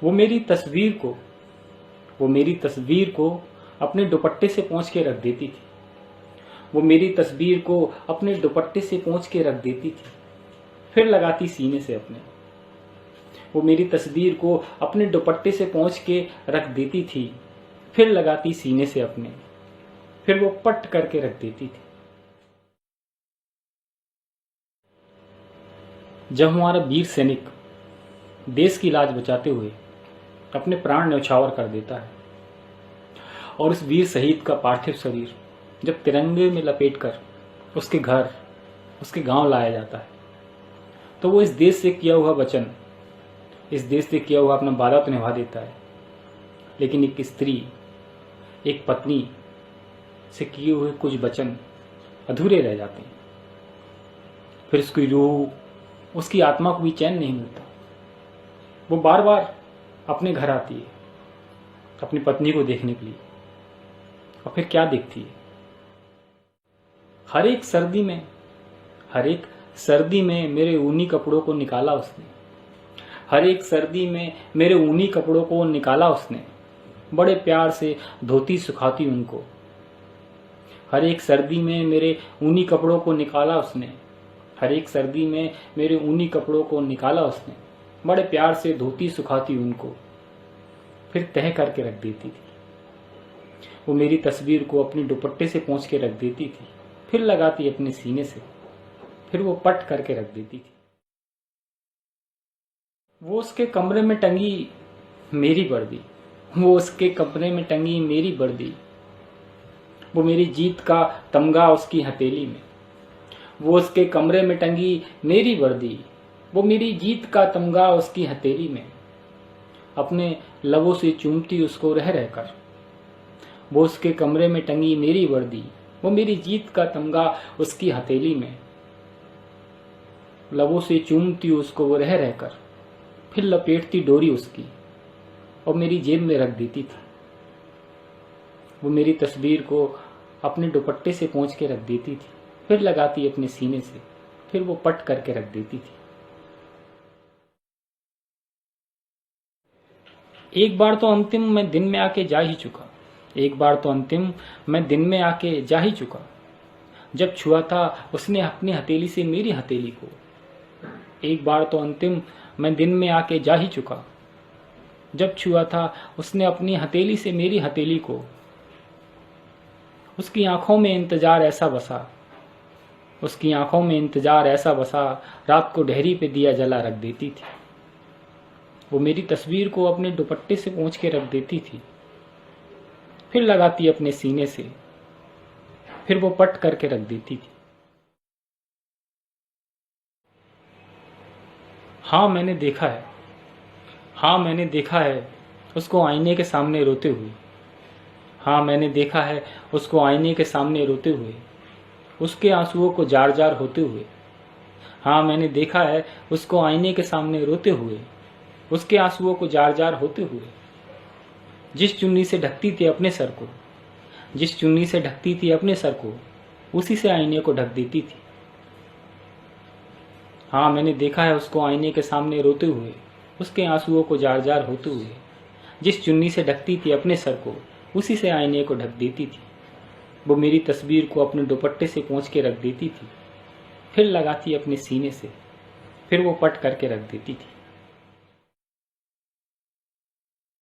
वो मेरी तस्वीर को अपने दुपट्टे से पोंछ के रख देती थी। वो मेरी तस्वीर को अपने दुपट्टे से पोंछ के रख देती थी, फिर लगाती सीने से अपने। वो मेरी तस्वीर को अपने दुपट्टे से पोंछ के रख देती थी, फिर लगाती सीने से अपने, फिर वो पट करके रख देती थी। जब हमारा वीर सैनिक देश की लाज बचाते हुए अपने प्राण न्यौछावर कर देता है और उस वीर शहीद का पार्थिव शरीर जब तिरंगे में लपेटकर उसके घर, उसके गांव लाया जाता है, तो वो इस देश से किया हुआ वचन, इस देश से किया हुआ अपना वादा तो निभा देता है, लेकिन एक स्त्री, एक पत्नी से किए हुए कुछ वचन अधूरे रह जाते हैं। फिर उसकी रूह, उसकी आत्मा को भी चैन नहीं मिलता। वो बार बार अपने घर आती है अपनी पत्नी को देखने के लिए, और फिर क्या देखती है? हर एक सर्दी में मेरे ऊनी कपड़ों को निकाला उसने। हर एक सर्दी में मेरे ऊनी कपड़ों को निकाला उसने, बड़े प्यार से धोती सुखाती उनको। हर एक सर्दी में मेरे ऊनी कपड़ों को निकाला उसने। हर एक सर्दी में मेरे ऊनी कपड़ों को निकाला उसने, बड़े प्यार से धोती सुखाती उनको, फिर तह करके रख देती थी। वो मेरी तस्वीर को अपने दुपट्टे से पोंछ के रख देती थी, फिर लगाती अपने सीने से, फिर वो पट करके रख देती थी। वो उसके कमरे में टंगी मेरी वर्दी, वो उसके कमरे में टंगी मेरी वर्दी। वो मेरी जीत का तमगा उसकी हथेली में, वो उसके कमरे में टंगी मेरी वर्दी। वो मेरी जीत का तमगा उसकी हथेली में, अपने लबों से चूमती उसको रह रहकर। वो उसके कमरे में टंगी मेरी वर्दी, वो मेरी जीत का तमगा उसकी हथेली में, लबों से चूमती उसको वो रह रहकर, फिर लपेटती डोरी उसकी और मेरी जेब में रख देती थी। वो मेरी तस्वीर को अपने दुपट्टे से पोंछ के रख देती थी, फिर लगाती अपने सीने से, फिर वो पट करके रख देती थी। एक बार तो अंतिम मैं दिन में आके जा ही चुका, एक बार तो अंतिम मैं दिन में आके जा ही चुका। जब छुआ था उसने अपनी हथेली से मेरी हथेली को। एक बार तो अंतिम मैं दिन में आके जा ही चुका। जब छुआ था उसने अपनी हथेली से मेरी हथेली को। उसकी आंखों में इंतजार ऐसा बसा, उसकी आंखों में इंतजार ऐसा बसा, रात को डेहरी पे दिया जला रख देती थी। वो मेरी तस्वीर को अपने दुपट्टे से पोंछ के रख देती थी, फिर लगाती अपने सीने से, फिर वो पट करके रख देती थी। हाँ मैंने देखा है, हाँ मैंने देखा है उसको आईने के सामने रोते हुए। हाँ मैंने देखा है उसको आईने के सामने रोते हुए, उसके आंसुओं को जार जार होते हुए। हाँ मैंने देखा है उसको आईने के सामने रोते हुए, उसके आंसुओं को जार जार होते हुए। जिस चुन्नी से ढकती थी अपने सर को, जिस चुन्नी से ढकती थी अपने सर को, उसी से आईने को ढक देती थी। हाँ मैंने देखा है उसको आईने के सामने रोते हुए, उसके आंसुओं को जार जार होते हुए। जिस चुन्नी से ढकती थी अपने सर को, उसी से आईने को ढक देती थी। वो मेरी तस्वीर को अपने दुपट्टे से पोंछ के रख देती थी, फिर लगाती अपने सीने से, फिर वो पट करके रख देती थी।